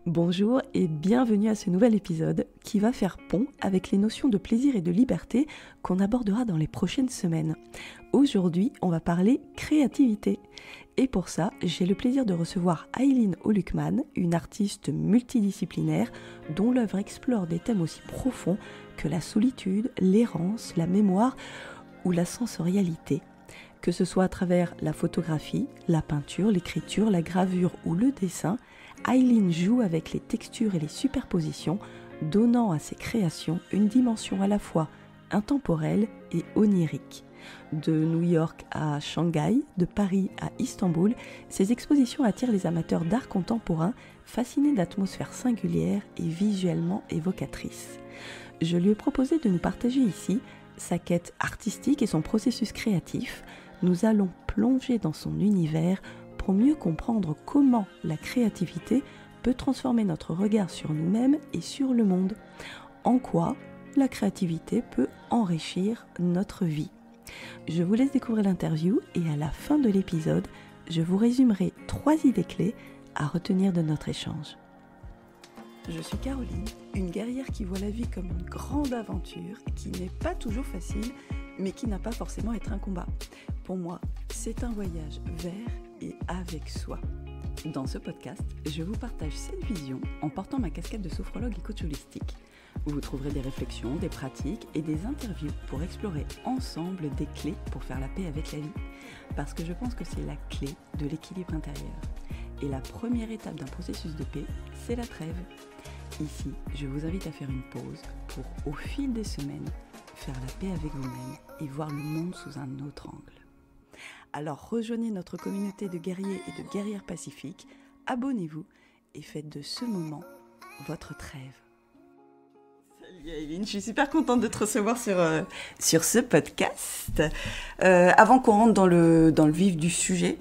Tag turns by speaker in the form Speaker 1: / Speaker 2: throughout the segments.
Speaker 1: Bonjour et bienvenue à ce nouvel épisode qui va faire pont avec les notions de plaisir et de liberté qu'on abordera dans les prochaines semaines. Aujourd'hui, on va parler créativité. Et pour ça, j'ai le plaisir de recevoir Ayleen Olukman, une artiste multidisciplinaire dont l'œuvre explore des thèmes aussi profonds que la solitude, l'errance, la mémoire ou la sensorialité. Que ce soit à travers la photographie, la peinture, l'écriture, la gravure ou le dessin, Ayleen joue avec les textures et les superpositions, donnant à ses créations une dimension à la fois intemporelle et onirique. De New York à Shanghai, de Paris à Istanbul, ces expositions attirent les amateurs d'art contemporain, fascinés d'atmosphères singulières et visuellement évocatrices. Je lui ai proposé de nous partager ici sa quête artistique et son processus créatif. Nous allons plonger dans son univers pour mieux comprendre comment la créativité peut transformer notre regard sur nous-mêmes et sur le monde. En quoi la créativité peut enrichir notre vie. Je vous laisse découvrir l'interview et à la fin de l'épisode, je vous résumerai 3 idées clés à retenir de notre échange. Je suis Caroline, une guerrière qui voit la vie comme une grande aventure qui n'est pas toujours facile, mais qui n'a pas forcément à être un combat. Pour moi, c'est un voyage vers et avec soi. Dans ce podcast, je vous partage cette vision en portant ma casquette de sophrologue et coach holistique. Vous trouverez des réflexions, des pratiques et des interviews pour explorer ensemble des clés pour faire la paix avec la vie. Parce que je pense que c'est la clé de l'équilibre intérieur. Et la première étape d'un processus de paix, c'est la trêve. Ici, je vous invite à faire une pause pour, au fil des semaines, faire la paix avec vous-même et voir le monde sous un autre angle. Alors rejoignez notre communauté de guerriers et de guerrières pacifiques, abonnez-vous et faites de ce moment votre trêve. Salut Ayleen, je suis super contente de te recevoir sur ce podcast. Avant qu'on rentre dans le vif du sujet,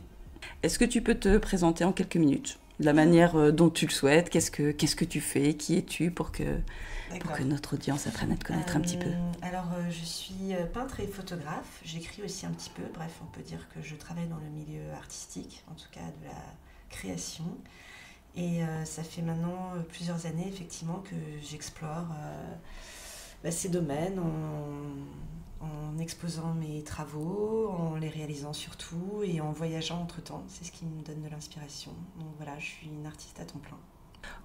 Speaker 1: est-ce que tu peux te présenter en quelques minutes ? De la manière dont tu le souhaites, qu'est-ce que tu fais, qui es-tu pour que notre audience apprenne à te connaître un petit peu.
Speaker 2: Alors, je suis peintre et photographe, j'écris aussi un petit peu, bref, on peut dire que je travaille dans le milieu artistique, en tout cas de la création. Et ça fait maintenant plusieurs années, effectivement, que j'explore ces domaines en exposant mes travaux, en les réalisant surtout et en voyageant entre-temps. C'est ce qui me donne de l'inspiration. Donc voilà, je suis une artiste à temps plein.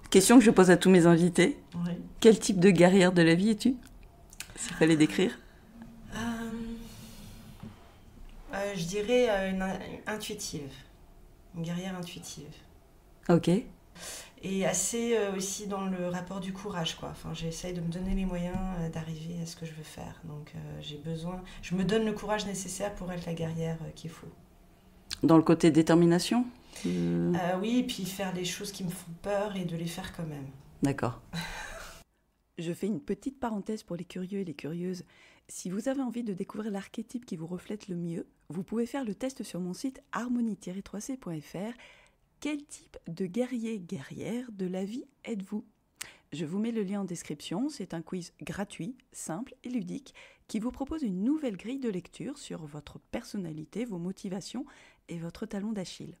Speaker 1: Question que je pose à tous mes invités.
Speaker 2: Oui.
Speaker 1: Quel type de guerrière de la vie es-tu ? S'il fallait décrire.
Speaker 2: Je dirais intuitive. Une guerrière intuitive.
Speaker 1: Ok.
Speaker 2: Et assez aussi dans le rapport du courage, quoi. Enfin, j'essaye de me donner les moyens d'arriver à ce que je veux faire. Donc je me donne le courage nécessaire pour être la guerrière qu'il faut.
Speaker 1: Dans le côté détermination ?
Speaker 2: Oui, et puis faire les choses qui me font peur et de les faire quand même.
Speaker 1: D'accord. Je fais une petite parenthèse pour les curieux et les curieuses. Si vous avez envie de découvrir l'archétype qui vous reflète le mieux, vous pouvez faire le test sur mon site harmonie-3c.fr. Quel type de guerrier-guerrière de la vie êtes-vous ? Je vous mets le lien en description, c'est un quiz gratuit, simple et ludique qui vous propose une nouvelle grille de lecture sur votre personnalité, vos motivations et votre talon d'Achille.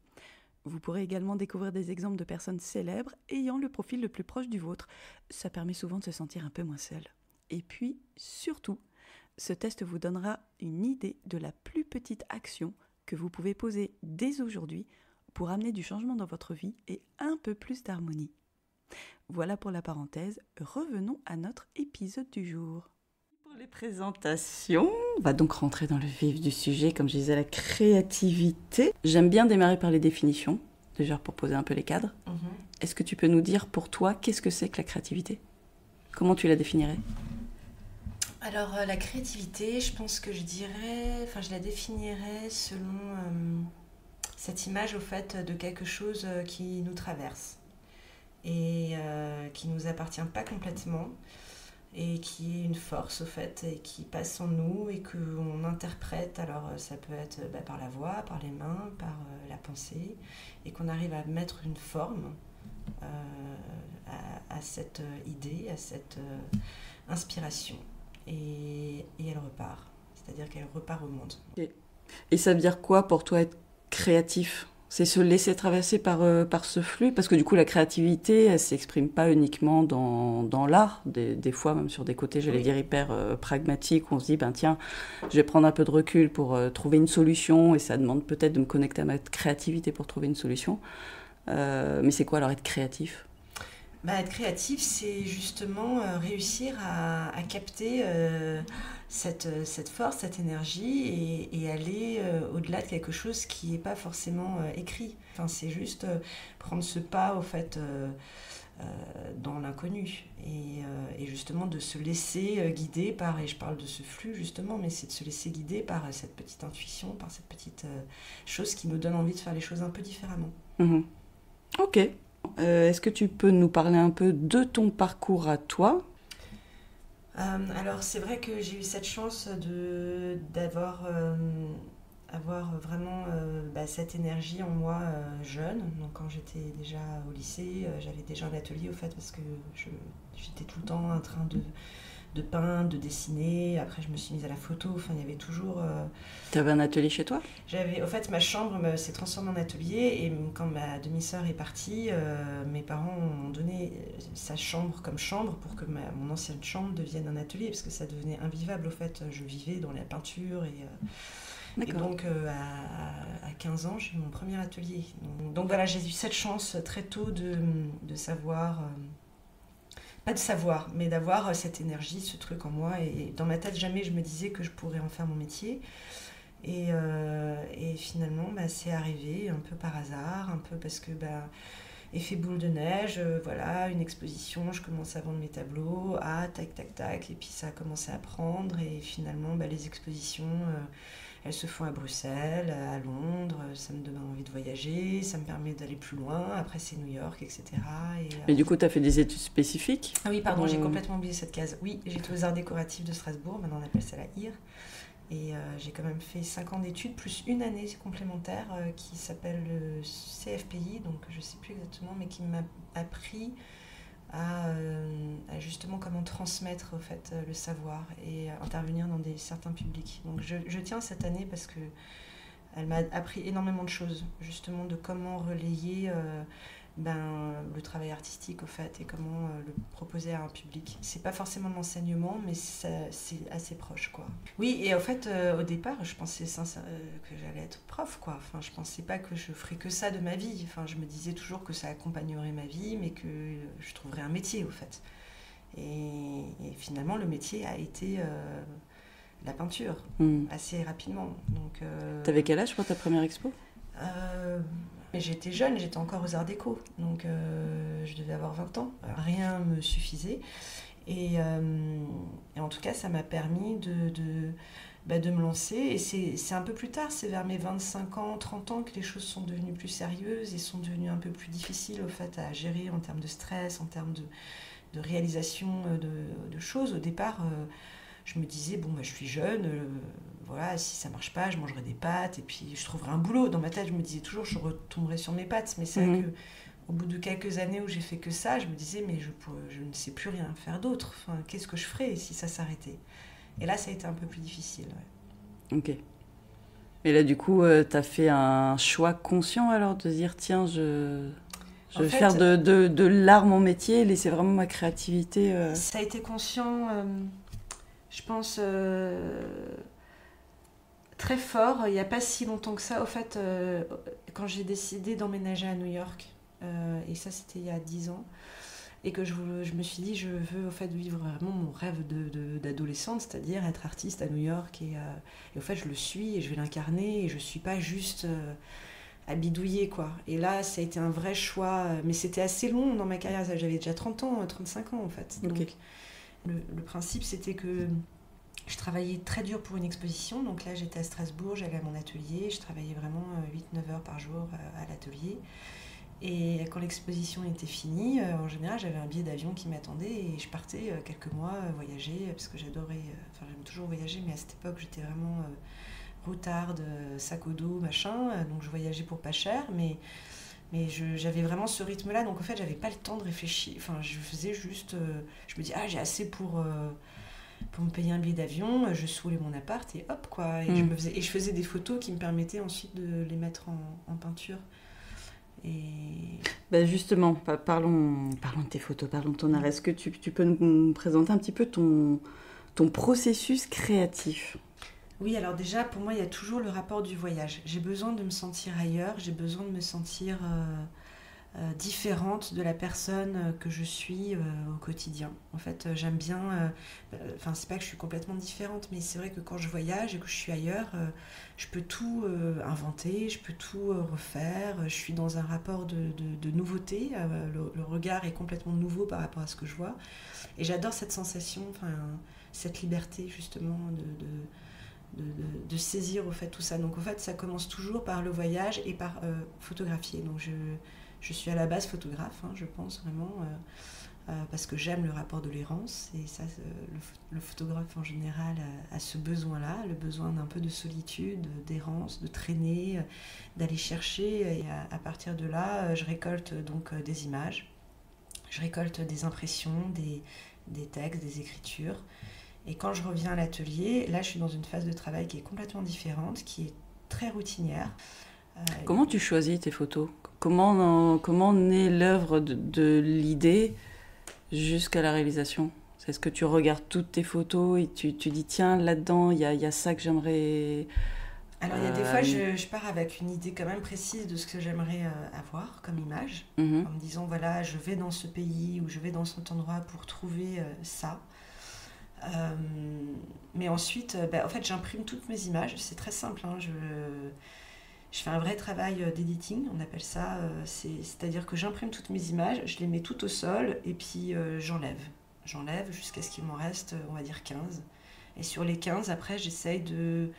Speaker 1: Vous pourrez également découvrir des exemples de personnes célèbres ayant le profil le plus proche du vôtre. Ça permet souvent de se sentir un peu moins seul. Et puis, surtout, ce test vous donnera une idée de la plus petite action que vous pouvez poser dès aujourd'hui pour amener du changement dans votre vie et un peu plus d'harmonie. Voilà pour la parenthèse, revenons à notre épisode du jour. Pour les présentations, on va donc rentrer dans le vif du sujet, comme je disais, la créativité. J'aime bien démarrer par les définitions, déjà pour poser un peu les cadres. Est-ce que tu peux nous dire pour toi, qu'est-ce que c'est que la créativité ? Comment tu la définirais ?
Speaker 2: Alors la créativité, je pense que je la définirais selon cette image au fait de quelque chose qui nous traverse et qui ne nous appartient pas complètement et qui est une force au fait et qui passe en nous et qu'on interprète. Alors ça peut être par la voix, par les mains, par la pensée et qu'on arrive à mettre une forme à cette idée, à cette inspiration et elle repart, c'est-à-dire qu'elle repart au monde.
Speaker 1: Et ça veut dire quoi pour toi être créatif ? C'est se laisser traverser par ce flux, parce que du coup, la créativité, elle ne s'exprime pas uniquement dans l'art, des fois même sur des côtés, j'allais dire, hyper pragmatiques, où on se dit, ben tiens, je vais prendre un peu de recul pour trouver une solution, et ça demande peut-être de me connecter à ma créativité pour trouver une solution. Mais c'est quoi alors être créatif ?
Speaker 2: Être créatif, c'est justement réussir à capter cette force, cette énergie et aller au-delà de quelque chose qui n'est pas forcément écrit. Enfin, c'est juste prendre ce pas au fait dans l'inconnu et justement de se laisser guider par, et je parle de ce flux justement, mais c'est de se laisser guider par cette petite intuition, par cette petite chose qui nous donne envie de faire les choses un peu différemment.
Speaker 1: Mmh. Ok. Est-ce que tu peux nous parler un peu de ton parcours à toi ?
Speaker 2: Alors c'est vrai que j'ai eu cette chance d'avoir vraiment cette énergie en moi jeune. Donc quand j'étais déjà au lycée, j'avais déjà un atelier au fait parce que j'étais tout le temps en train de peindre, de dessiner. Après je me suis mise à la photo. Enfin il y avait toujours...
Speaker 1: Tu avais un atelier chez toi ?
Speaker 2: Au fait, ma chambre s'est transformée en atelier et quand ma demi-sœur est partie, mes parents ont donné sa chambre comme chambre pour que mon ancienne chambre devienne un atelier parce que ça devenait invivable. Au fait, je vivais dans la peinture et donc à 15 ans, j'ai eu mon premier atelier. Donc voilà, j'ai eu cette chance très tôt de savoir... pas de savoir, mais d'avoir cette énergie, ce truc en moi. Et dans ma tête, jamais je me disais que je pourrais en faire mon métier. Et finalement, c'est arrivé un peu par hasard, un peu parce que effet boule de neige, voilà, une exposition, je commence à vendre mes tableaux, tac, tac, tac, et puis ça a commencé à prendre, et finalement, les expositions, elles se font à Bruxelles, à Londres, ça me donne envie de voyager, ça me permet d'aller plus loin, après c'est New York, etc.
Speaker 1: Mais du coup, tu as fait des études spécifiques ?
Speaker 2: Ah oui, pardon, j'ai complètement oublié cette case. Oui, j'étais aux Arts décoratifs de Strasbourg, maintenant on appelle ça la IR. Et j'ai quand même fait 5 ans d'études, plus une année complémentaire qui s'appelle le CFPI, donc je ne sais plus exactement, mais qui m'a appris à justement comment transmettre au fait, le savoir et intervenir dans certains publics. Donc je tiens cette année parce que elle m'a appris énormément de choses, justement de comment relayer le travail artistique au fait et comment le proposer à un public. C'est pas forcément de l'enseignement, mais c'est assez proche quoi. Oui, et au fait au départ je pensais que j'allais être prof quoi. Enfin je pensais pas que je ferais que ça de ma vie. Enfin je me disais toujours que ça accompagnerait ma vie, mais que je trouverais un métier au fait. Et finalement le métier a été la peinture assez rapidement. Donc
Speaker 1: t'avais quel âge pour ta première expo ?
Speaker 2: J'étais jeune, j'étais encore aux Arts Déco, donc je devais avoir 20 ans. Rien ne me suffisait. Et en tout cas, ça m'a permis de me lancer. Et c'est un peu plus tard, c'est vers mes 25 ans, 30 ans que les choses sont devenues plus sérieuses et sont devenues un peu plus difficiles au fait, à gérer en termes de stress, en termes de réalisation de choses. Au départ, je me disais, je suis jeune, voilà, si ça marche pas, je mangerai des pâtes et puis je trouverai un boulot. Dans ma tête, je me disais toujours, je retomberai sur mes pattes. Mais c'est vrai qu'au bout de quelques années où j'ai fait que ça, je me disais, mais je ne sais plus rien faire d'autre. Enfin, qu'est-ce que je ferais si ça s'arrêtait ? Et là, ça a été un peu plus difficile. Ouais.
Speaker 1: Ok. Et là, du coup, tu as fait un choix conscient alors de dire, tiens, je vais faire de l'art mon métier, laisser vraiment ma créativité.
Speaker 2: Ça a été conscient, je pense, très fort. Il n'y a pas si longtemps que ça. Au fait, quand j'ai décidé d'emménager à New York, et ça c'était il y a 10 ans, et que je me suis dit, je veux au fait vivre vraiment mon rêve d'adolescente, c'est-à-dire être artiste à New York. Et au fait, je le suis et je vais l'incarner. Et je ne suis pas juste à bidouiller, quoi. Et là, ça a été un vrai choix. Mais c'était assez long dans ma carrière. J'avais déjà 30 ans, 35 ans, en fait.
Speaker 1: Okay.
Speaker 2: Donc, le principe, c'était que je travaillais très dur pour une exposition. Donc là, j'étais à Strasbourg, j'allais à mon atelier. Je travaillais vraiment 8-9 heures par jour à l'atelier. Et quand l'exposition était finie, en général, j'avais un billet d'avion qui m'attendait et je partais quelques mois voyager parce que j'adorais, j'aime toujours voyager, mais à cette époque, j'étais vraiment routarde, sac au dos, machin. Donc je voyageais pour pas cher, mais j'avais vraiment ce rythme-là. Donc en fait, j'avais pas le temps de réfléchir. Enfin, je faisais juste, je me dis, j'ai assez pour me payer un billet d'avion, je saoulais mon appart et hop quoi. Et je faisais des photos qui me permettaient ensuite de les mettre en peinture. Et
Speaker 1: Justement, parlons de tes photos, parlons de ton art. Est-ce que tu peux nous présenter un petit peu ton processus créatif?
Speaker 2: oui, alors déjà, pour moi, il y a toujours le rapport du voyage. J'ai besoin de me sentir ailleurs, j'ai besoin de me sentir différente de la personne que je suis au quotidien. En fait, j'aime bien. Enfin, c'est pas que je suis complètement différente, mais c'est vrai que quand je voyage et que je suis ailleurs, je peux tout inventer, je peux tout refaire. Je suis dans un rapport de nouveauté. Le regard est complètement nouveau par rapport à ce que je vois. Et j'adore cette sensation, enfin, cette liberté justement de saisir au fait tout ça. Donc en fait, ça commence toujours par le voyage et par photographier. Donc je suis à la base photographe, hein, je pense vraiment, parce que j'aime le rapport de l'errance. Et ça, le photographe en général a ce besoin-là, le besoin d'un peu de solitude, d'errance, de traîner, d'aller chercher. Et à partir de là, je récolte donc des images, je récolte des impressions, des textes, des écritures. Et quand je reviens à l'atelier, là, je suis dans une phase de travail qui est complètement différente, qui est très routinière.
Speaker 1: Comment tu choisis tes photos? Comment naît l'œuvre de l'idée jusqu'à la réalisation? Est-ce que tu regardes toutes tes photos et tu dis tiens, là-dedans, il y a ça que j'aimerais...
Speaker 2: Alors, il y a des fois, je pars avec une idée quand même précise de ce que j'aimerais avoir comme image, en me disant, voilà, je vais dans ce pays ou je vais dans cet endroit pour trouver ça. Mais ensuite, en fait, j'imprime toutes mes images. C'est très simple, hein, je fais un vrai travail d'editing, on appelle ça. C'est-à-dire que j'imprime toutes mes images, je les mets toutes au sol et puis j'enlève. J'enlève jusqu'à ce qu'il m'en reste, on va dire 15. Et sur les 15, après, j'essaye de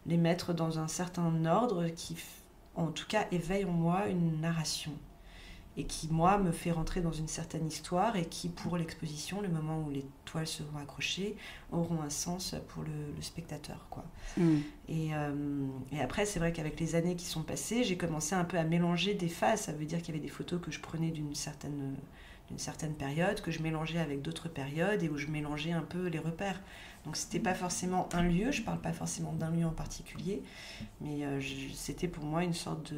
Speaker 2: les mettre dans un certain ordre qui, en tout cas, éveille en moi une narration. Et qui, moi, me fait rentrer dans une certaine histoire et qui, pour l'exposition, le moment où les toiles seront accrochées, auront un sens pour le spectateur, quoi. Et après, c'est vrai qu'avec les années qui sont passées, j'ai commencé un peu à mélanger des phases. Ça veut dire qu'il y avait des photos que je prenais d'une certaine période, que je mélangeais avec d'autres périodes et où je mélangeais un peu les repères. Donc, c'était pas forcément un lieu, je parle pas forcément d'un lieu en particulier, mais c'était pour moi une sorte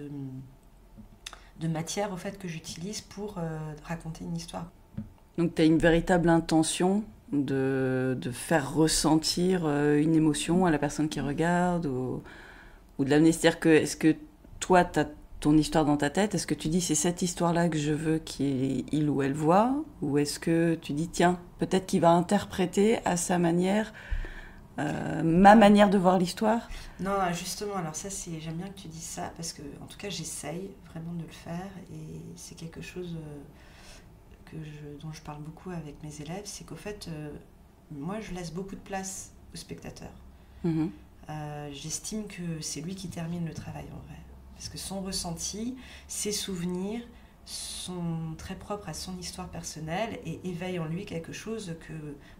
Speaker 2: de matière au fait que j'utilise pour raconter une histoire.
Speaker 1: Donc tu as une véritable intention de faire ressentir une émotion à la personne qui regarde ou de l'amener. C'est-à-dire que est-ce que toi tu as ton histoire dans ta tête, est-ce que tu dis c'est cette histoire-là que je veux qu'il ou elle voit, ou est-ce que tu dis tiens, peut-être qu'il va interpréter à sa manière ma manière de voir l'histoire?
Speaker 2: Non, justement, alors ça, j'aime bien que tu dises ça, parce que, en tout cas, j'essaye vraiment de le faire, et c'est quelque chose dont je parle beaucoup avec mes élèves, c'est qu'au fait, moi, je laisse beaucoup de place au spectateur. J'estime que c'est lui qui termine le travail, en vrai. Parce que son ressenti, ses souvenirs sont très propres à son histoire personnelle et éveillent en lui quelque chose que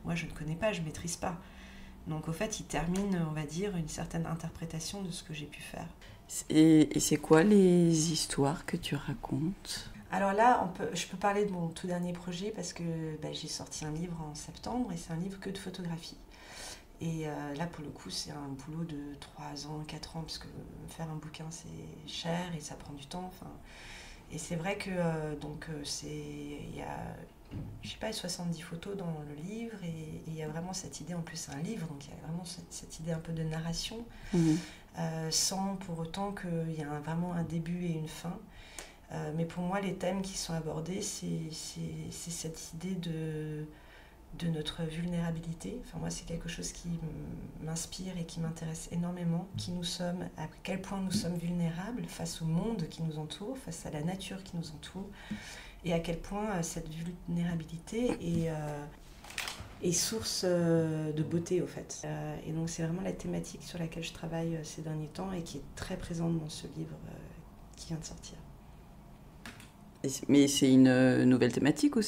Speaker 2: moi, je ne connais pas, je ne maîtrise pas. Donc, au fait, il termine, on va dire, une certaine interprétation de ce que j'ai pu faire.
Speaker 1: Et c'est quoi les histoires que tu racontes?
Speaker 2: Alors là, je peux parler de mon tout dernier projet parce que j'ai sorti un livre en septembre et c'est un livre que de photographie. Et là, pour le coup, c'est un boulot de 3 ans, 4 ans, parce que faire un bouquin, c'est cher et ça prend du temps. Et c'est vrai que il y a, je sais pas, 70 photos dans le livre et il y a vraiment cette idée, en plus c'est un livre, donc il y a vraiment cette idée un peu de narration, sans pour autant qu'il y ait vraiment un début et une fin. Mais pour moi, les thèmes qui sont abordés, c'est cette idée de notre vulnérabilité. Enfin, moi, c'est quelque chose qui m'inspire et qui m'intéresse énormément. Qui nous sommes, à quel point nous sommes vulnérables face au monde qui nous entoure, face à la nature qui nous entoure, et à quel point cette vulnérabilité est source de beauté, au fait. Et donc, c'est vraiment la thématique sur laquelle je travaille ces derniers temps et qui est très présente dans ce livre qui vient de sortir.
Speaker 1: Mais c'est une nouvelle thématique ou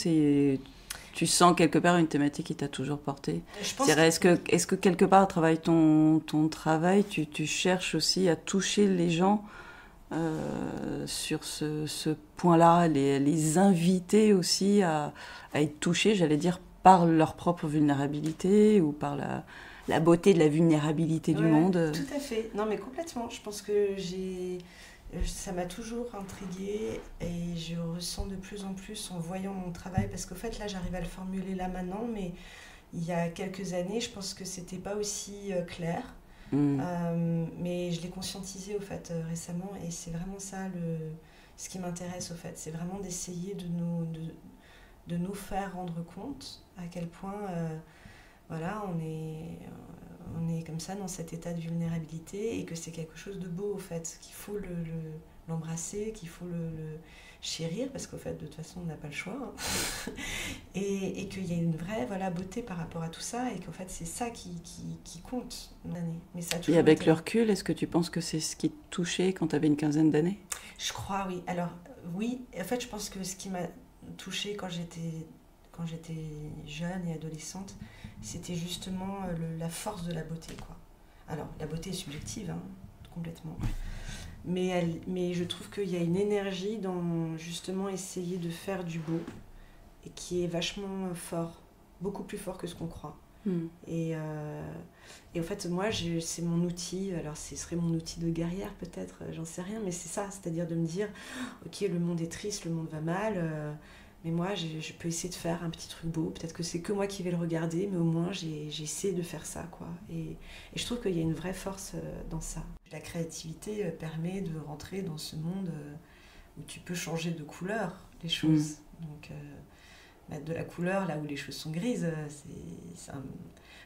Speaker 1: tu sens quelque part une thématique qui t'a toujours porté? Est-ce que quelque part à travers ton travail, tu cherches aussi à toucher les gens sur ce point-là, les inviter aussi à être touchés, j'allais dire, par leur propre vulnérabilité ou par la beauté de la vulnérabilité du monde?
Speaker 2: Tout à fait. Non, mais complètement. Je pense que Ça m'a toujours intriguée et je ressens de plus en plus en voyant mon travail, parce qu'au fait là j'arrive à le formuler là maintenant, mais il y a quelques années je pense que c'était pas aussi clair.
Speaker 1: Mm.
Speaker 2: Mais je l'ai conscientisé au fait récemment, et c'est vraiment ça ce qui m'intéresse au fait, c'est vraiment d'essayer de nous faire rendre compte à quel point voilà, on est comme ça dans cet état de vulnérabilité, et que c'est quelque chose de beau au fait, qu'il faut l'embrasser, qu'il faut le chérir, parce qu'au fait de toute façon on n'a pas le choix, hein. Et qu'il y a une vraie voilà, beauté par rapport à tout ça, et qu'en fait c'est ça qui compte dans l'année. Mais ça a
Speaker 1: Et
Speaker 2: toujours
Speaker 1: avec
Speaker 2: été
Speaker 1: le
Speaker 2: là.
Speaker 1: recul, est-ce que tu penses que c'est ce qui te touchait quand tu avais une quinzaine d'années?
Speaker 2: Je crois, oui. Alors oui, en fait je pense que ce qui m'a touchée quand j'étais jeune et adolescente, c'était justement la force de la beauté, quoi. Alors, la beauté est subjective, hein, complètement. Mais je trouve qu'il y a une énergie dans justement essayer de faire du beau, et qui est vachement fort, beaucoup plus fort que ce qu'on croit.
Speaker 1: Mm.
Speaker 2: Et en fait, moi, c'est mon outil. Alors, ce serait mon outil de guerrière, peut-être, j'en sais rien, mais c'est ça, c'est-à-dire de me dire, ok, le monde est triste, le monde va mal, mais moi, je peux essayer de faire un petit truc beau. Peut-être que c'est que moi qui vais le regarder, mais au moins, j'ai essayé de faire ça, quoi. Et je trouve qu'il y a une vraie force dans ça. La créativité permet de rentrer dans ce monde où tu peux changer de couleur les choses. Donc, mettre de la couleur là où les choses sont grises,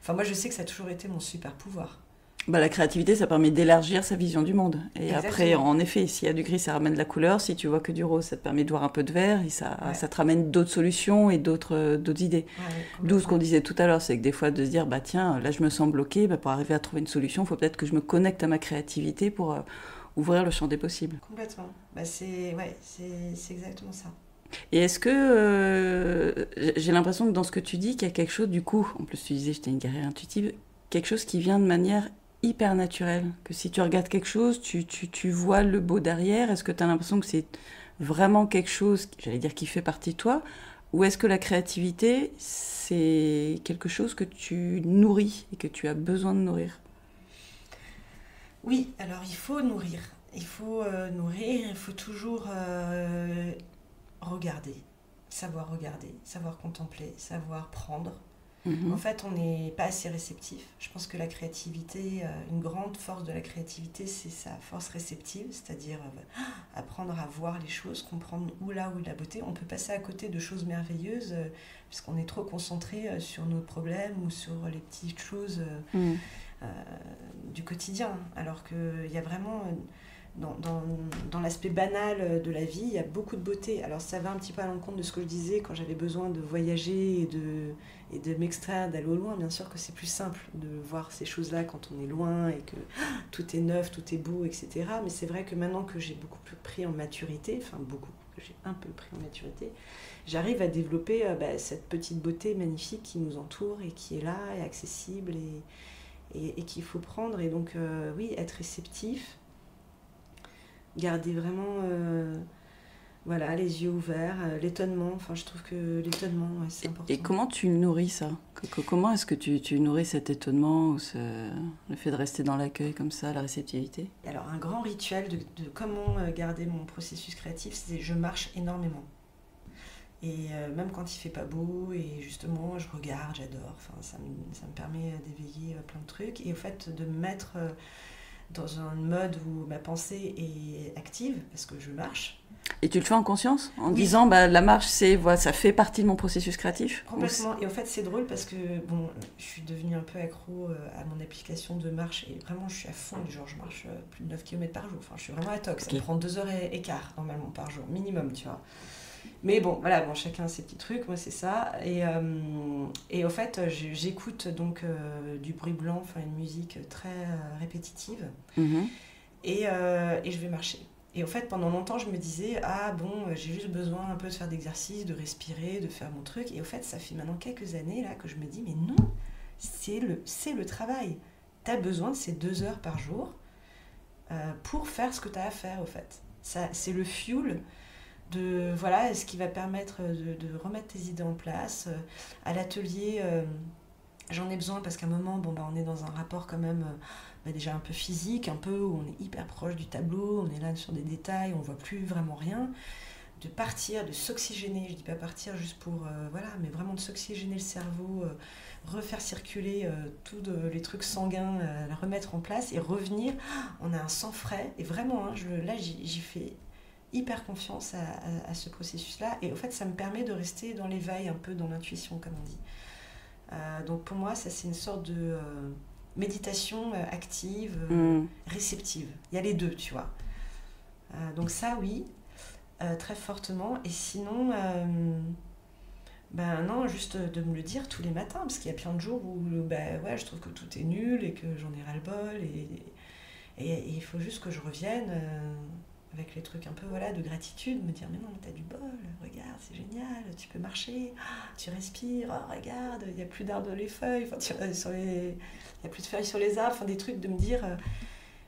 Speaker 2: enfin, moi, je sais que ça a toujours été mon super pouvoir.
Speaker 1: Bah, la créativité, ça permet d'élargir sa vision du monde. Et après,
Speaker 2: Exactement.
Speaker 1: en effet, s'il y a du gris, ça ramène de la couleur. Si tu vois que du rose, ça te permet de voir un peu de vert. Et
Speaker 2: Ouais,
Speaker 1: ça te ramène d'autres solutions et d'autres idées.
Speaker 2: ouais,
Speaker 1: D'où ce qu'on
Speaker 2: complètement.
Speaker 1: disait tout à l'heure, c'est que des fois, de se dire, bah tiens, là, je me sens bloqué. Bah, pour arriver à trouver une solution, il faut peut-être que je me connecte à ma créativité pour ouvrir le champ des possibles.
Speaker 2: Complètement. Bah, c'est exactement ça.
Speaker 1: Et est-ce que j'ai l'impression que dans ce que tu dis, qu'il y a quelque chose, du coup, en plus tu disais j'étais une guerrière intuitive, quelque chose qui vient de manière hyper naturelle, que si tu regardes quelque chose, tu vois le beau derrière, est-ce que tu as l'impression que c'est vraiment quelque chose, j'allais dire, qui fait partie de toi, ou est-ce que la créativité, c'est quelque chose que tu nourris et que tu as besoin de nourrir?
Speaker 2: Oui, alors il faut nourrir. Il faut toujours regarder, savoir contempler, savoir prendre. En
Speaker 1: Mhm.
Speaker 2: fait, on n'est pas assez réceptif. Je pense que la créativité, une grande force de la créativité, c'est sa force réceptive, c'est-à-dire apprendre à voir les choses, comprendre où là où est la beauté. On peut passer à côté de choses merveilleuses puisqu'on est trop concentré sur nos problèmes ou sur les petites choses
Speaker 1: Mhm.
Speaker 2: euh, du quotidien. Alors qu'il y a vraiment, dans l'aspect banal de la vie, il y a beaucoup de beauté. Alors ça va un petit peu à l'encontre de ce que je disais quand j'avais besoin de voyager et de m'extraire, d'aller au loin. Bien sûr que c'est plus simple de voir ces choses-là quand on est loin et que tout est neuf, tout est beau, etc. Mais c'est vrai que maintenant que j'ai beaucoup plus pris en maturité, enfin beaucoup, que j'ai un peu pris en maturité, j'arrive à développer cette petite beauté magnifique qui nous entoure et qui est là et accessible et qu'il faut prendre. Et donc, oui, être réceptif, garder vraiment voilà, les yeux ouverts, l'étonnement. Enfin, je trouve que l'étonnement, ouais, c'est
Speaker 1: Et
Speaker 2: important.
Speaker 1: comment tu nourris ça? Comment est-ce que tu nourris cet étonnement ou le fait de rester dans l'accueil comme ça, la réceptivité?
Speaker 2: Alors, un grand rituel de comment garder mon processus créatif, c'est je marche énormément. Et même quand il fait pas beau, et justement, je regarde, j'adore. Enfin, ça me permet d'éveiller plein de trucs. Et au fait, de me mettre dans un mode où ma pensée est active, parce que je marche.
Speaker 1: Et tu le fais en conscience? En
Speaker 2: Oui,
Speaker 1: disant, bah, la marche, voilà, ça fait partie de mon processus créatif?
Speaker 2: complètement. Et en fait, c'est drôle parce que bon, je suis devenue un peu accro à mon application de marche. Et vraiment, je suis à fond. Genre, je marche plus de 9 km par jour. Enfin, je suis vraiment à toc. Ça me
Speaker 1: Ok.
Speaker 2: prend 2 heures et quart normalement par jour, minimum, tu vois. Mais bon, voilà, bon, chacun a ses petits trucs, moi c'est ça. Et au fait, j'écoute donc du bruit blanc, enfin une musique très répétitive,
Speaker 1: Mhm.
Speaker 2: et je vais marcher. Et au fait, pendant longtemps, je me disais, ah bon, j'ai juste besoin un peu de faire d'exercice, de respirer, de faire mon truc. Et au fait, ça fait maintenant quelques années là que je me dis, mais non, c'est le travail. Tu as besoin de ces 2 heures par jour pour faire ce que tu as à faire, au fait. Ça, c'est le fuel de voilà ce qui va permettre de remettre tes idées en place. À l'atelier, J'en ai besoin parce qu'à un moment, on est dans un rapport quand même déjà un peu physique, un peu où on est hyper proche du tableau, on est là sur des détails, on voit plus vraiment rien. De partir, de s'oxygéner, je dis pas partir juste pour, mais vraiment de s'oxygéner le cerveau, refaire circuler tous les trucs sanguins, la remettre en place et revenir, on a un sang frais, et vraiment, là j'y fais hyper confiance à ce processus-là, et au fait ça me permet de rester dans l'éveil, un peu dans l'intuition comme on dit. Donc pour moi, ça c'est une sorte de méditation active, réceptive. Il y a les deux, tu vois. Donc ça, oui, très fortement. Et sinon, non, juste de me le dire tous les matins, parce qu'il y a plein de jours où je trouve que tout est nul et que j'en ai ras-le-bol. Et il faut juste que je revienne avec les trucs un peu de gratitude, me dire mais non, mais t'as du bol, regarde, c'est génial, tu peux marcher, tu respires, regarde, il n'y a plus d'arbres dans les feuilles, il n'y a plus de feuilles sur les arbres, des trucs de me dire,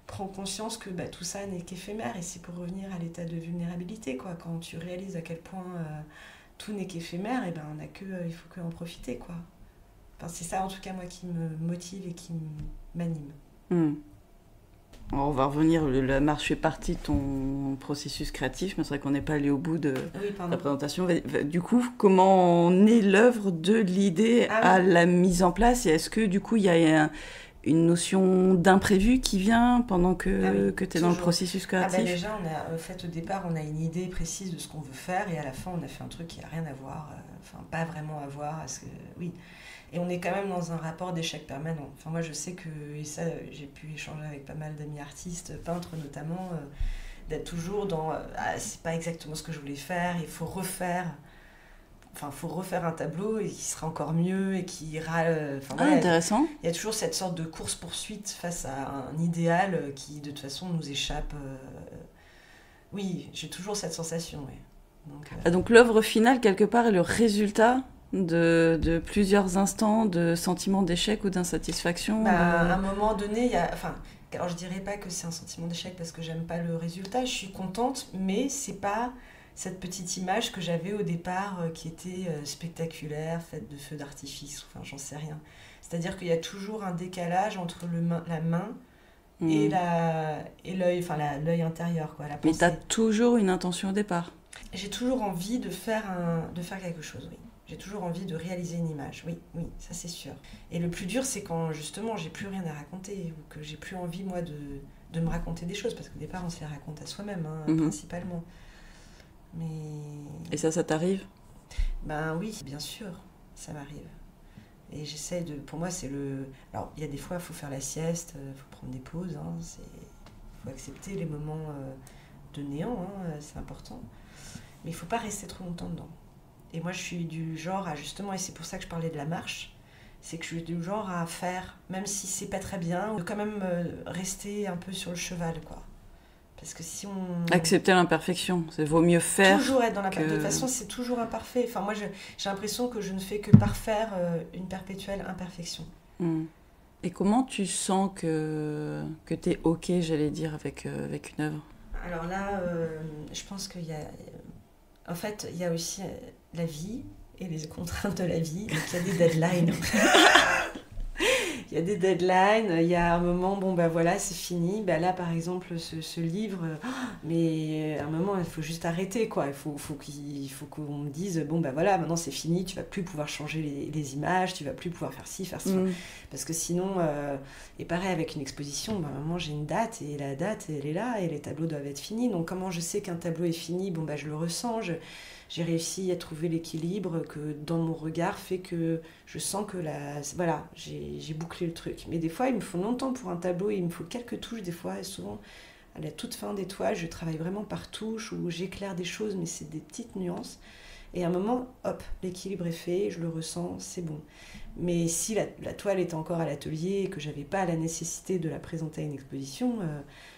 Speaker 2: prends conscience que tout ça n'est qu'éphémère, et c'est pour revenir à l'état de vulnérabilité, quoi. Quand tu réalises à quel point tout n'est qu'éphémère, et il faut que en profiter, quoi. Enfin, c'est ça en tout cas moi qui me motive et qui m'anime.
Speaker 3: Alors, on va revenir, la marche fait partie de ton processus créatif, mais c'est vrai qu'on n'est pas allé au bout de la présentation. Du coup, comment naît l'œuvre de l'idée à la mise en place, et est-ce que du coup il y a une notion d'imprévu qui vient pendant que tu es dans le processus créatif?
Speaker 2: Déjà, au départ, on a une idée précise de ce qu'on veut faire, et à la fin, on a fait un truc qui n'a rien à voir, pas vraiment à voir, parce que, oui. Et on est quand même dans un rapport d'échec permanent. Enfin, moi, je sais que, et ça, j'ai pu échanger avec pas mal d'amis artistes, peintres notamment, d'être toujours dans c'est pas exactement ce que je voulais faire, il faut refaire. Enfin, faut refaire un tableau et qui sera encore mieux et qui ira.
Speaker 3: Intéressant.
Speaker 2: Il y a toujours cette sorte de course-poursuite face à un idéal qui, de toute façon, nous échappe. Oui, j'ai toujours cette sensation. Oui.
Speaker 3: Donc l'œuvre finale, quelque part, est le résultat de plusieurs instants de sentiments d'échec ou d'insatisfaction.
Speaker 2: À un moment donné, il y a. Alors je dirais pas que c'est un sentiment d'échec parce que j'aime pas le résultat. Je suis contente, mais c'est pas cette petite image que j'avais au départ qui était spectaculaire, faite de feux d'artifice, j'en sais rien. C'est-à-dire qu'il y a toujours un décalage entre la main et l'œil, l'œil intérieur, quoi, la pensée.
Speaker 3: Mais tu as toujours une intention au départ.
Speaker 2: J'ai toujours envie de faire quelque chose, oui. J'ai toujours envie de réaliser une image, oui, ça c'est sûr. Et le plus dur, c'est quand justement j'ai plus rien à raconter, ou que j'ai plus envie, moi, de me raconter des choses, parce qu'au départ, on se les raconte à soi-même, principalement. Mais...
Speaker 3: Et ça t'arrive ?
Speaker 2: Oui, bien sûr, ça m'arrive. Et j'essaie de... Pour moi, c'est le... Alors, il y a des fois, il faut faire la sieste, il faut prendre des pauses, il faut accepter les moments de néant, c'est important. Mais il ne faut pas rester trop longtemps dedans. Et moi, je suis du genre à, justement, et c'est pour ça que je parlais de la marche, c'est que je suis du genre à faire, même si c'est pas très bien, de quand même rester un peu sur le cheval, quoi. Parce que si on...
Speaker 3: Accepter l'imperfection, c'est vaut mieux faire.
Speaker 2: Toujours être dans la... De toute façon, c'est toujours imparfait. Enfin, moi, j'ai l'impression que je ne fais que parfaire une perpétuelle imperfection.
Speaker 3: Et comment tu sens que tu es OK, j'allais dire, avec une œuvre ?
Speaker 2: Alors là, je pense qu'il y a... En fait, il y a aussi la vie et les contraintes de la vie. Donc, il y a des deadlines. Il y a des deadlines, il y a un moment, c'est fini. Là, par exemple, ce livre, mais à un moment, il faut juste arrêter, quoi. Il faut qu'on me dise, maintenant c'est fini, tu vas plus pouvoir changer les images, tu vas plus pouvoir faire ci, faire ça. Parce que sinon, et pareil avec une exposition, maintenant j'ai une date, et la date, elle est là, et les tableaux doivent être finis. Donc comment je sais qu'un tableau est fini ? Je le ressens, j'ai réussi à trouver l'équilibre que dans mon regard fait que je sens que j'ai bouclé le truc. Mais des fois, il me faut longtemps pour un tableau, il me faut quelques touches des fois, et souvent, à la toute fin des toiles, je travaille vraiment par touche, où j'éclaire des choses, mais c'est des petites nuances. Et à un moment, hop, l'équilibre est fait, je le ressens, c'est bon. Mais si la toile était encore à l'atelier et que j'avais pas la nécessité de la présenter à une exposition,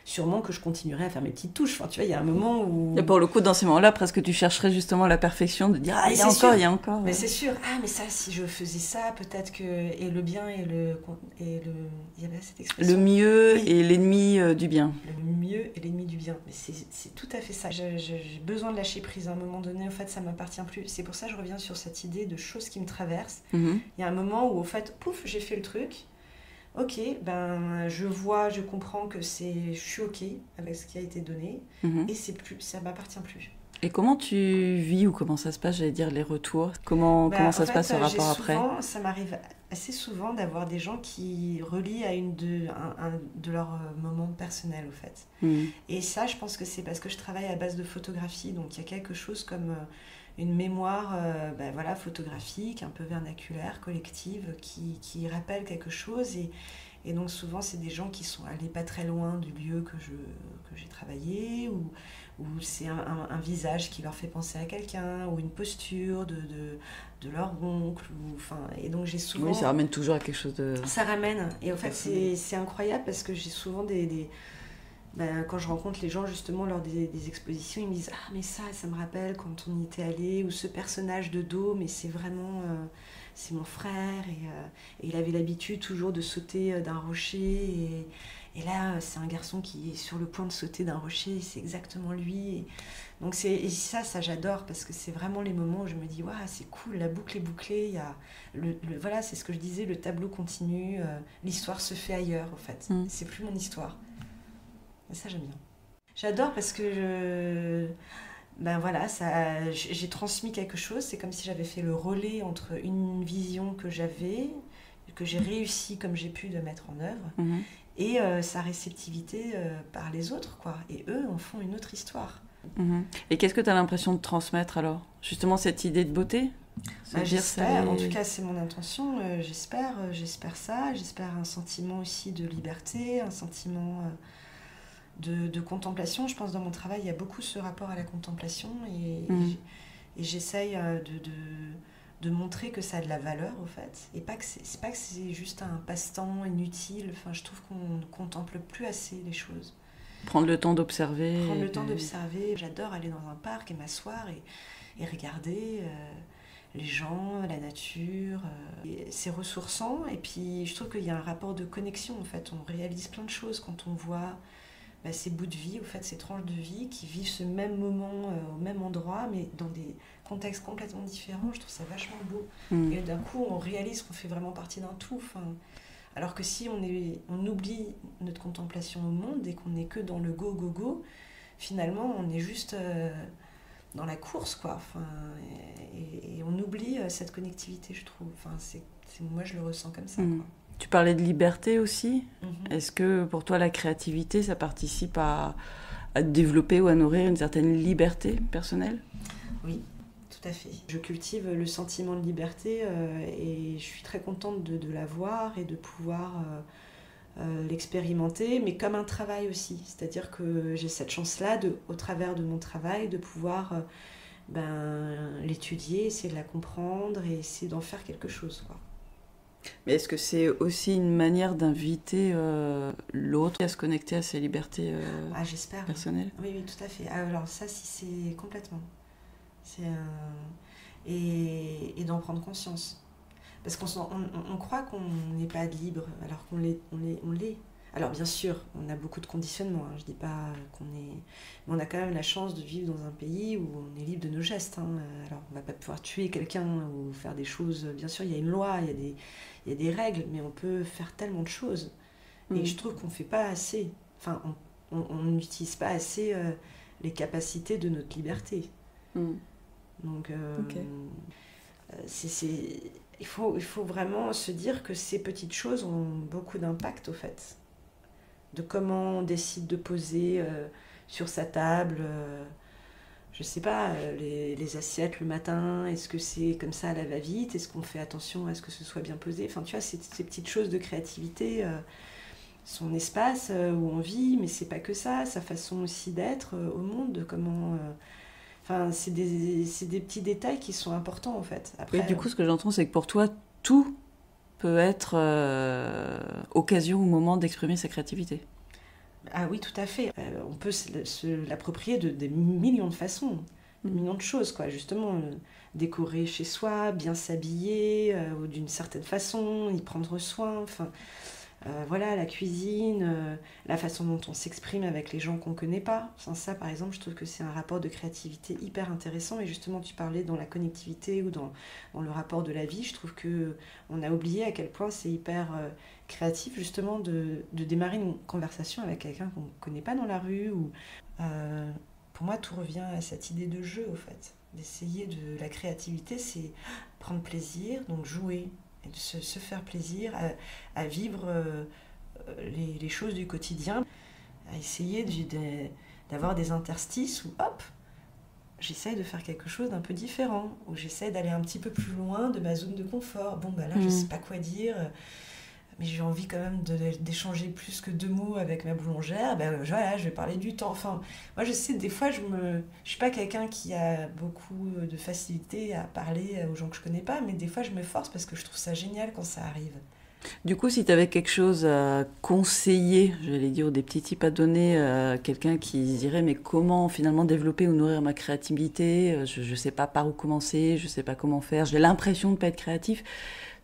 Speaker 2: sûrement que je continuerais à faire mes petites touches. Enfin, tu vois, il y a un moment où...
Speaker 3: Et pour le coup, dans ces moments-là, presque tu chercherais justement la perfection, de dire « Ah, il y a encore... »
Speaker 2: Mais c'est sûr. Ah, mais ça, si je faisais ça, peut-être que... Et le bien et le... Il y avait cette expression.
Speaker 3: Le mieux et l'ennemi du bien.
Speaker 2: Le mieux et l'ennemi du bien. Mais c'est tout à fait ça. J'ai besoin de lâcher prise à un moment donné. En fait, ça m'appartient plus. C'est pour ça que je reviens sur cette idée de choses qui me traversent. Il y a un moment moment où, au fait, pouf, j'ai fait le truc. Ok, ben, je vois, je comprends que je suis ok avec ce qui a été donné. Et ça m'appartient plus.
Speaker 3: Et comment tu vis ou comment ça se passe, j'allais dire, les retours? Comment ça se passe ce rapport après?
Speaker 2: Ça m'arrive assez souvent d'avoir des gens qui relient à un de leurs moments personnels, au fait. Et ça, je pense que c'est parce que je travaille à base de photographie, donc il y a quelque chose comme une mémoire photographique, un peu vernaculaire, collective, qui rappelle quelque chose. Et donc souvent, c'est des gens qui sont allés pas très loin du lieu que j'ai travaillé, ou c'est un visage qui leur fait penser à quelqu'un, ou une posture de leur oncle. Et donc j'ai souvent...
Speaker 3: Oui, ça ramène toujours à quelque chose de...
Speaker 2: Ça ramène. Et en fait, c'est incroyable parce que j'ai souvent quand je rencontre les gens justement lors des expositions, ils me disent « Ah, mais ça me rappelle quand on y était allé » ou « Ce personnage de dos, mais c'est vraiment... c'est mon frère et il avait l'habitude toujours de sauter d'un rocher et là c'est un garçon qui est sur le point de sauter d'un rocher, c'est exactement lui. Donc ça j'adore parce que c'est vraiment les moments où je me dis waouh, c'est cool, la boucle est bouclée, il y a voilà, c'est ce que je disais, le tableau continue, l'histoire se fait ailleurs en fait. C'est plus mon histoire. Et ça j'aime bien. J'adore parce que j'ai transmis quelque chose. C'est comme si j'avais fait le relais entre une vision que j'avais, que j'ai réussi comme j'ai pu de mettre en œuvre, et sa réceptivité par les autres, quoi. Et eux en font une autre histoire.
Speaker 3: Et qu'est-ce que tu as l'impression de transmettre alors? Justement cette idée de beauté?
Speaker 2: J'espère, en tout cas c'est mon intention, j'espère ça, j'espère un sentiment aussi de liberté, un sentiment... De contemplation. Je pense dans mon travail, il y a beaucoup ce rapport à la contemplation et j'essaye de montrer que ça a de la valeur, au fait. Et pas que c'est juste un passe-temps inutile. Enfin, je trouve qu'on ne contemple plus assez les choses.
Speaker 3: Prendre le temps d'observer.
Speaker 2: J'adore aller dans un parc et m'asseoir et regarder les gens, la nature. C'est ressourçant. Et puis, je trouve qu'il y a un rapport de connexion, en fait. On réalise plein de choses quand on voit... ces bouts de vie, au fait, ces tranches de vie qui vivent ce même moment au même endroit, mais dans des contextes complètement différents. Je trouve ça vachement beau. Et d'un coup, on réalise qu'on fait vraiment partie d'un tout. Alors que si on oublie notre contemplation au monde et qu'on n'est que dans le go, finalement, on est juste dans la course, quoi. Et on oublie cette connectivité, je trouve. Moi, je le ressens comme ça, quoi.
Speaker 3: Tu parlais de liberté aussi. Est-ce que pour toi, la créativité, ça participe à développer ou à nourrir une certaine liberté personnelle?
Speaker 2: Oui, tout à fait. Je cultive le sentiment de liberté et je suis très contente de l'avoir et de pouvoir l'expérimenter, mais comme un travail aussi. C'est-à-dire que j'ai cette chance-là, au travers de mon travail, de pouvoir l'étudier, essayer de la comprendre et essayer d'en faire quelque chose, quoi.
Speaker 3: Mais est-ce que c'est aussi une manière d'inviter l'autre à se connecter à ses libertés
Speaker 2: j'espère,
Speaker 3: personnelles?
Speaker 2: Oui, tout à fait. Alors ça, si c'est complètement. Et d'en prendre conscience. Parce qu'on croit qu'on n'est pas libre, alors qu'on l'est. Alors bien sûr, on a beaucoup de conditionnements, je ne dis pas qu'on est... Mais on a quand même la chance de vivre dans un pays où on est libre de nos gestes. Alors on ne va pas pouvoir tuer quelqu'un ou faire des choses... Bien sûr, il y a une loi, il y a des règles, mais on peut faire tellement de choses. Et je trouve qu'on ne fait pas assez. Enfin, on n'utilise pas assez les capacités de notre liberté. Donc, il faut vraiment se dire que ces petites choses ont beaucoup d'impact, au fait. De comment on décide de poser sur sa table, je sais pas, les assiettes le matin, est-ce que c'est comme ça à la va-vite, est-ce qu'on fait attention à ce que ce soit bien posé, enfin tu vois, ces petites choses de créativité, son espace où on vit, mais c'est pas que ça, sa façon aussi d'être au monde, de comment... c'est des petits détails qui sont importants, en fait. Après,
Speaker 3: et du coup, ce que j'entends, c'est que pour toi, tout peut être occasion ou moment d'exprimer sa créativité.
Speaker 2: Ah oui, tout à fait. On peut se l'approprier de des millions de façons, des millions de choses, quoi. Justement, décorer chez soi, bien s'habiller, ou d'une certaine façon, y prendre soin. voilà, la cuisine, la façon dont on s'exprime avec les gens qu'on ne connaît pas. Sans ça, par exemple, je trouve que c'est un rapport de créativité hyper intéressant. Et justement, tu parlais dans la connectivité ou dans le rapport de la vie. Je trouve qu'on a oublié à quel point c'est hyper créatif, justement, de démarrer une conversation avec quelqu'un qu'on ne connaît pas dans la rue. Pour moi, tout revient à cette idée de jeu, au fait. D'essayer de la créativité, c'est prendre plaisir, donc jouer. Et de se faire plaisir à vivre les choses du quotidien, à essayer d'avoir des interstices où hop, j'essaye de faire quelque chose d'un peu différent, où j'essaie d'aller un petit peu plus loin de ma zone de confort. Bon, bah là, je sais pas quoi dire, mais j'ai envie quand même d'échanger plus que 2 mots avec ma boulangère. Ben voilà, je vais parler du temps. Enfin, moi, je sais, des fois, je suis pas quelqu'un qui a beaucoup de facilité à parler aux gens que je connais pas, mais des fois, je me force parce que je trouve ça génial quand ça arrive.
Speaker 3: Du coup, si tu avais quelque chose à conseiller, j'allais dire, des petits tips à donner à quelqu'un qui dirait mais comment finalement développer ou nourrir ma créativité, je sais pas par où commencer, je sais pas comment faire, j'ai l'impression de pas être créatif,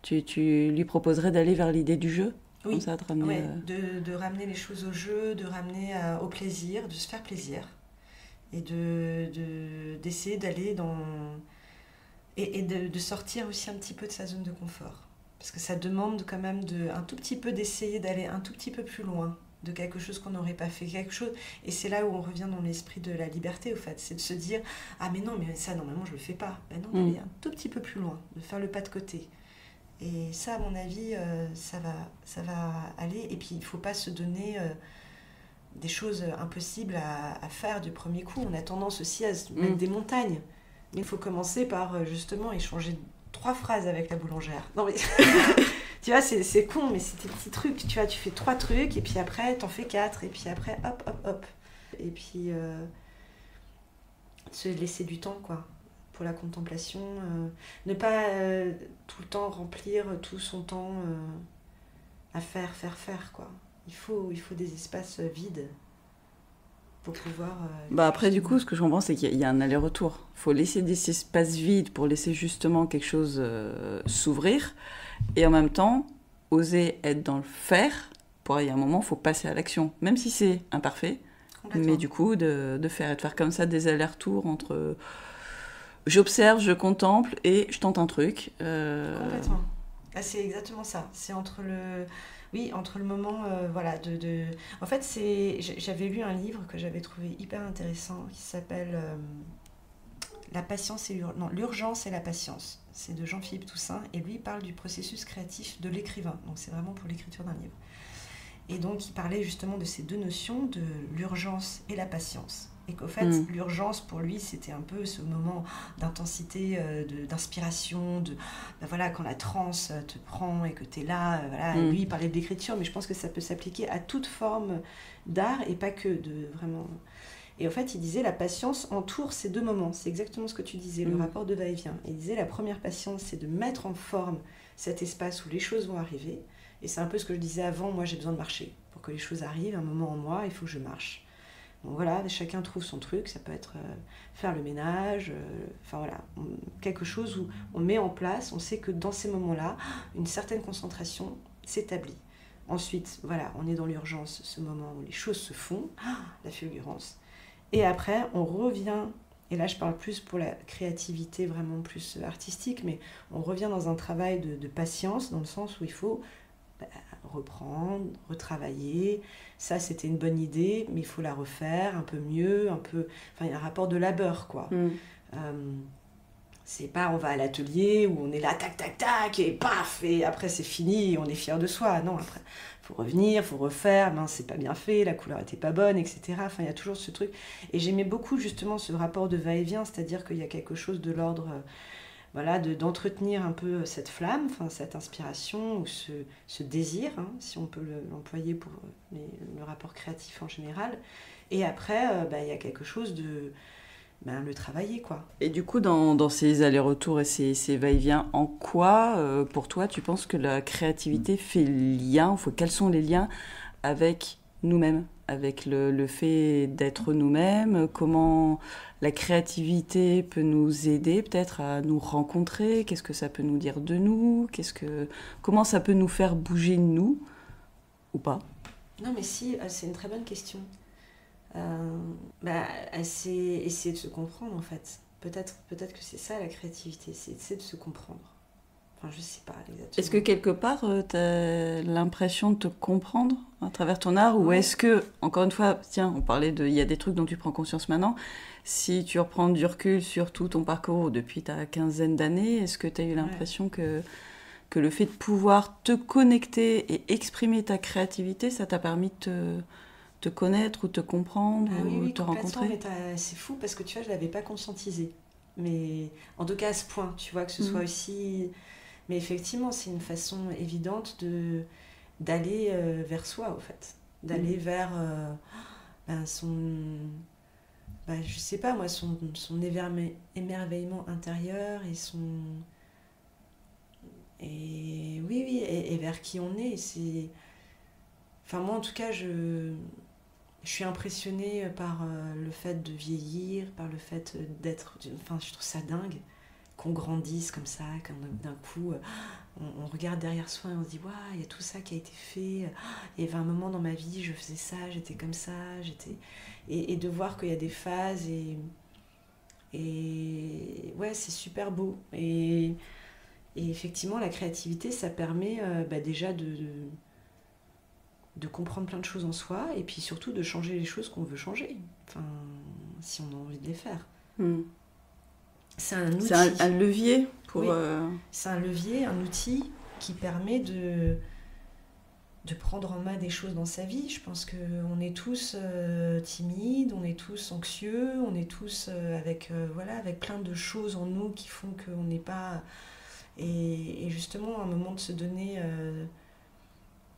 Speaker 3: tu lui proposerais d'aller vers l'idée du jeu?
Speaker 2: Oui,
Speaker 3: comme ça, de ramener,
Speaker 2: de ramener les choses au jeu, de ramener au plaisir, de se faire plaisir et d'essayer d'aller dans... Et de sortir aussi un petit peu de sa zone de confort. Parce que ça demande quand même un tout petit peu d'essayer d'aller un tout petit peu plus loin de quelque chose qu'on n'aurait pas fait, quelque chose. Et c'est là où on revient dans l'esprit de la liberté, au fait. C'est de se dire, ah mais non, mais ça, normalement, je le fais pas. Ben non, d'aller un tout petit peu plus loin, de faire le pas de côté. Et ça, à mon avis, ça va aller. Et puis, il ne faut pas se donner des choses impossibles à faire du premier coup. On a tendance aussi à se mettre des montagnes. Mais il faut commencer par, justement, échanger 3 phrases avec la boulangère. Non, mais... tu vois, c'est con, mais c'est des petits trucs. Tu vois, tu fais 3 trucs, et puis après, t'en fais 4, et puis après, hop, hop, hop. Et puis, se laisser du temps, quoi. Pour la contemplation, ne pas tout le temps remplir tout son temps à faire, quoi. Il faut des espaces vides pour pouvoir...
Speaker 3: après, du coup, ce que je comprends, c'est qu'il y a un aller-retour. Il faut laisser des espaces vides pour laisser justement quelque chose s'ouvrir, et en même temps, oser être dans le faire. Il y a un moment, il faut passer à l'action, même si c'est imparfait, mais du coup, de faire comme ça des allers-retours entre... J'observe, je contemple et je tente un truc.
Speaker 2: Complètement. Ah, c'est exactement ça. C'est entre le moment, voilà, En fait, j'avais lu un livre que j'avais trouvé hyper intéressant qui s'appelle L'urgence et la patience. C'est de Jean-Philippe Toussaint et lui il parle du processus créatif de l'écrivain. Donc c'est vraiment pour l'écriture d'un livre. Et donc il parlait justement de ces 2 notions, de l'urgence et la patience. Et qu'au fait, l'urgence pour lui, c'était un peu ce moment d'intensité, d'inspiration, voilà, quand la transe te prend et que tu es là. Voilà. Et lui, il parlait de l'écriture, mais je pense que ça peut s'appliquer à toute forme d'art et pas que de vraiment... Et en fait, il disait la patience entoure ces 2 moments. C'est exactement ce que tu disais, le rapport de va-et-vient. Il disait la première patience, c'est de mettre en forme cet espace où les choses vont arriver. Et c'est un peu ce que je disais avant, moi j'ai besoin de marcher. Pour que les choses arrivent, un moment en moi, il faut que je marche. Donc voilà, chacun trouve son truc, ça peut être faire le ménage, enfin voilà, quelque chose où on met en place, on sait que dans ces moments-là, une certaine concentration s'établit. Ensuite, voilà, on est dans l'urgence, ce moment où les choses se font, la fulgurance. Et après, on revient, et là je parle plus pour la créativité vraiment plus artistique, mais on revient dans un travail de patience, dans le sens où il faut... reprendre, retravailler, ça c'était une bonne idée, mais il faut la refaire un peu mieux, enfin il y a un rapport de labeur, quoi. C'est pas on va à l'atelier où on est là, tac, tac, tac, et paf, et après c'est fini, et on est fier de soi. Non, après, faut revenir, faut refaire, c'est pas bien fait, la couleur était pas bonne, etc. Enfin, il y a toujours ce truc. Et j'aimais beaucoup justement ce rapport de va-et-vient, c'est-à-dire qu'il y a quelque chose de l'ordre... voilà, d'entretenir un peu cette flamme, cette inspiration, ou ce désir, si on peut l'employer pour le rapport créatif en général. Et après, y a quelque chose de... le travailler, quoi.
Speaker 3: Et du coup, dans ces allers-retours et ces va-et-vient, en quoi, pour toi, tu penses que la créativité fait lien, quels sont les liens avec nous-mêmes, avec le fait d'être nous-mêmes, comment la créativité peut nous aider peut-être à nous rencontrer, qu'est-ce que ça peut nous dire de nous, comment ça peut nous faire bouger nous, ou pas?
Speaker 2: Non, mais si, c'est une très bonne question. C'est essayer de se comprendre, en fait. Peut-être que c'est ça, la créativité, c'est essayer de se comprendre. Enfin, je sais pas exactement.
Speaker 3: Est-ce que quelque part, tu as l'impression de te comprendre à travers ton art, ou est-ce que, encore une fois, tiens, on parlait il y a des trucs dont tu prends conscience maintenant, si tu reprends du recul sur tout ton parcours depuis ta quinzaine d'années, est-ce que tu as eu l'impression que le fait de pouvoir te connecter et exprimer ta créativité, ça t'a permis de te connaître ou te comprendre ou te rencontrer?
Speaker 2: Mais c'est fou parce que tu vois, je ne l'avais pas conscientisé. Mais en tout cas, à ce point, tu vois, que ce soit aussi... Mais effectivement, c'est une façon évidente d'aller vers soi, au fait. D'aller vers je sais pas, moi, son émerveillement intérieur et son... Et vers qui on est. Enfin, moi, en tout cas, je suis impressionnée par le fait de vieillir, par le fait d'être... Enfin, je trouve ça dingue qu'on grandisse comme ça, quand d'un coup, on regarde derrière soi et on se dit « Waouh, il y a tout ça qui a été fait. Il y avait un moment dans ma vie, je faisais ça, j'étais comme ça. » Et de voir qu'il y a des phases et ouais, c'est super beau. Et effectivement, la créativité, ça permet déjà de comprendre plein de choses en soi et puis surtout de changer les choses qu'on veut changer, enfin, si on a envie de les faire. C'est un outil.
Speaker 3: C'est un levier pour...
Speaker 2: Oui, c'est un levier, un outil qui permet de prendre en main des choses dans sa vie. Je pense qu'on est tous timides, on est tous anxieux, on est tous avec plein de choses en nous qui font qu'on n'est pas... Et justement, un moment de se donner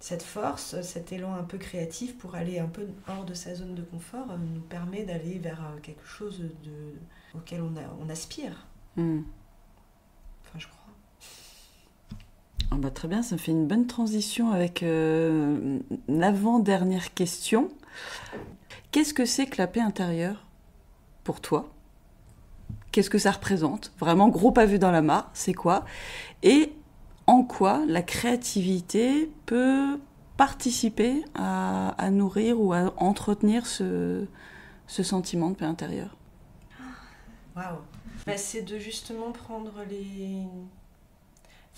Speaker 2: cette force, cet élan un peu créatif pour aller un peu hors de sa zone de confort nous permet d'aller vers quelque chose auquel on aspire. Enfin, je crois.
Speaker 3: Très bien, ça me fait une bonne transition avec l'avant-dernière question. Qu'est-ce que c'est que la paix intérieure pour toi ? Qu'est-ce que ça représente ? Vraiment, gros pavé dans la mare, c'est quoi ? Et en quoi la créativité peut participer à nourrir ou à entretenir ce sentiment de paix intérieure ?
Speaker 2: Waouh ! C'est de justement prendre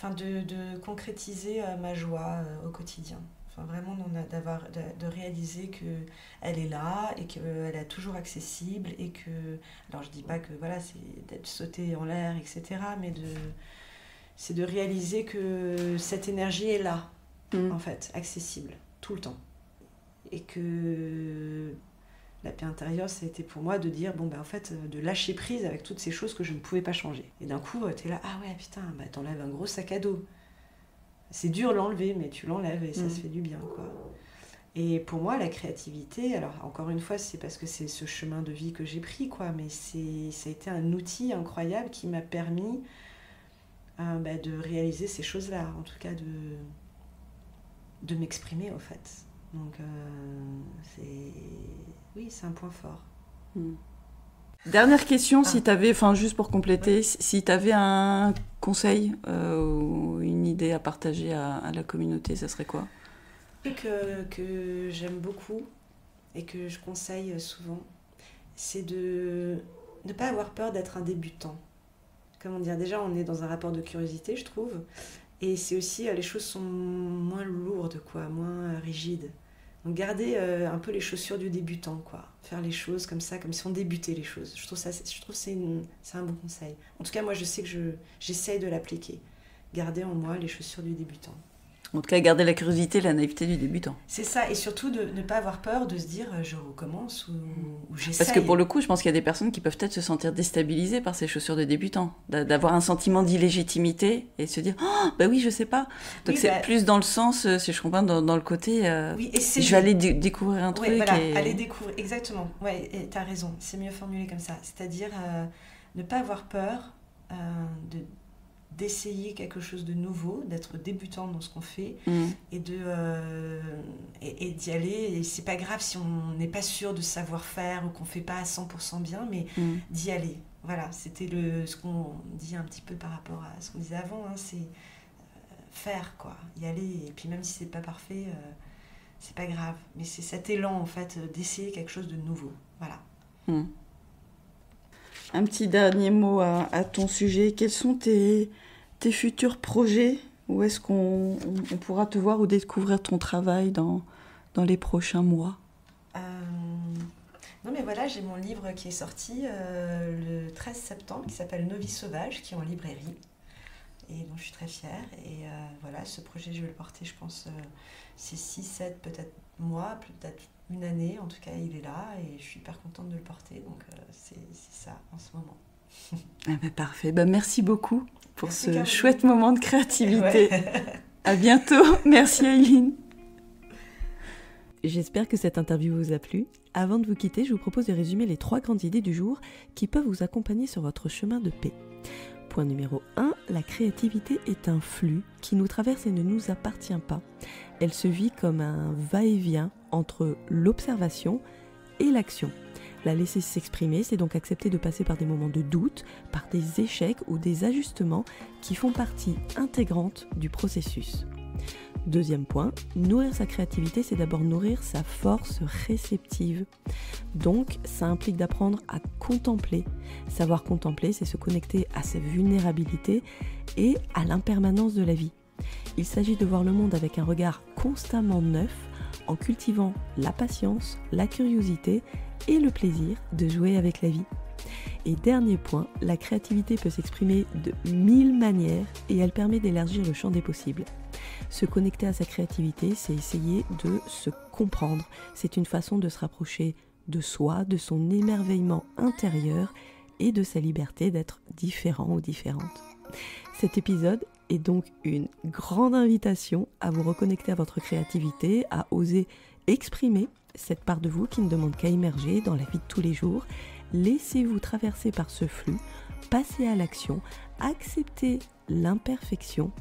Speaker 2: de concrétiser ma joie au quotidien. Enfin, vraiment de réaliser qu'elle est là et qu'elle est toujours accessible et que... Alors, je dis pas que c'est d'être sauté en l'air, etc. Mais c'est de réaliser que cette énergie est là, en fait, accessible, tout le temps. Et que la paix intérieure, c'était pour moi de dire, en fait, de lâcher prise avec toutes ces choses que je ne pouvais pas changer. Et d'un coup, t'es là, ah ouais, putain, t'enlèves un gros sac à dos. C'est dur l'enlever, mais tu l'enlèves et ça se fait du bien, quoi. Et pour moi, la créativité, alors encore une fois, c'est parce que c'est ce chemin de vie que j'ai pris, quoi, mais ça a été un outil incroyable qui m'a permis de réaliser ces choses-là, en tout cas de m'exprimer, en fait. Donc, c'est un point fort.
Speaker 3: Dernière question, si tu avais, juste pour compléter, si tu avais un conseil ou une idée à partager à la communauté, ça serait quoi ?
Speaker 2: Un truc que j'aime beaucoup et que je conseille souvent, c'est de ne pas avoir peur d'être un débutant. Comment dire ? Déjà, on est dans un rapport de curiosité, je trouve, et c'est aussi, les choses sont moins lourdes, quoi, moins rigides. Donc garder un peu les chaussures du débutant, quoi. Faire les choses comme ça, comme si on débutait les choses. Je trouve que c'est un bon conseil. En tout cas, moi, je sais que j'essaye de l'appliquer. Garder en moi les chaussures du débutant.
Speaker 3: En tout cas, garder la curiosité, la naïveté du débutant.
Speaker 2: C'est ça, et surtout de ne pas avoir peur de se dire je recommence ou j'essaye.
Speaker 3: Parce que pour le coup, je pense qu'il y a des personnes qui peuvent peut-être se sentir déstabilisées par ces chaussures de débutant, d'avoir un sentiment d'illégitimité et se dire oui, je sais pas. Donc c'est plus dans le sens, si je comprends, dans le côté je vais aller découvrir un truc.
Speaker 2: Aller découvrir, exactement. Ouais, t'as raison, c'est mieux formulé comme ça. C'est-à-dire ne pas avoir peur d'essayer quelque chose de nouveau, d'être débutant dans ce qu'on fait et d'y aller. Et c'est pas grave si on n'est pas sûr de savoir faire ou qu'on fait pas à 100% bien, mais d'y aller. Voilà, c'était ce qu'on dit un petit peu par rapport à ce qu'on disait avant, c'est faire, quoi. Y aller, et puis même si c'est pas parfait, c'est pas grave. Mais c'est cet élan, en fait, d'essayer quelque chose de nouveau. Voilà.
Speaker 3: Un petit dernier mot à ton sujet. Quels sont tes futurs projets? Où est-ce qu'on pourra te voir ou découvrir ton travail dans les prochains mois?
Speaker 2: Non mais voilà, j'ai mon livre qui est sorti le 13 septembre, qui s'appelle Nos vies sauvages, qui est en librairie. Et dont je suis très fière. Et voilà, ce projet, je vais le porter, je pense, c'est 6, 7, peut-être mois, peut-être une année. En tout cas, il est là et je suis hyper contente de le porter. Donc, c'est ça en ce moment.
Speaker 3: Parfait. Merci beaucoup pour ce chouette moment de créativité. Ouais. À bientôt. Merci Aileen.
Speaker 1: J'espère que cette interview vous a plu. Avant de vous quitter, je vous propose de résumer les 3 grandes idées du jour qui peuvent vous accompagner sur votre chemin de paix. Point numéro 1, la créativité est un flux qui nous traverse et ne nous appartient pas. Elle se vit comme un va-et-vient entre l'observation et l'action. La laisser s'exprimer, c'est donc accepter de passer par des moments de doute, par des échecs ou des ajustements qui font partie intégrante du processus. Deuxième point, nourrir sa créativité, c'est d'abord nourrir sa force réceptive. Donc, ça implique d'apprendre à contempler. Savoir contempler, c'est se connecter à sa vulnérabilité et à l'impermanence de la vie. Il s'agit de voir le monde avec un regard constamment neuf, en cultivant la patience, la curiosité et le plaisir de jouer avec la vie. Et dernier point, la créativité peut s'exprimer de 1000 manières et elle permet d'élargir le champ des possibles. Se connecter à sa créativité, c'est essayer de se comprendre. C'est une façon de se rapprocher de soi, de son émerveillement intérieur et de sa liberté d'être différent ou différente. Cet épisode est donc une grande invitation à vous reconnecter à votre créativité, à oser exprimer cette part de vous qui ne demande qu'à émerger dans la vie de tous les jours. Laissez-vous traverser par ce flux, passez à l'action, acceptez l'imperfection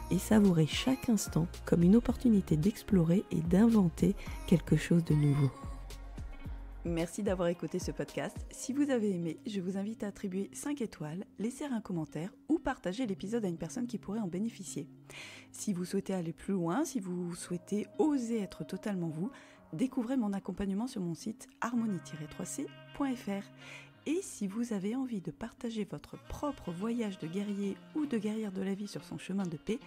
Speaker 1: et savourez chaque instant comme une opportunité d'explorer et d'inventer quelque chose de nouveau. Merci d'avoir écouté ce podcast. Si vous avez aimé, je vous invite à attribuer 5 étoiles, laisser un commentaire ou partager l'épisode à une personne qui pourrait en bénéficier. Si vous souhaitez aller plus loin, si vous souhaitez oser être totalement vous, découvrez mon accompagnement sur mon site harmonie-3c.fr. Et si vous avez envie de partager votre propre voyage de guerrier ou de guerrière de la vie sur son chemin de paix,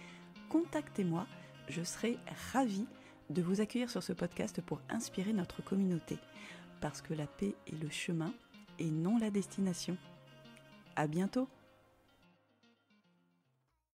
Speaker 1: contactez-moi, je serai ravie de vous accueillir sur ce podcast pour inspirer notre communauté. Parce que la paix est le chemin et non la destination. À bientôt!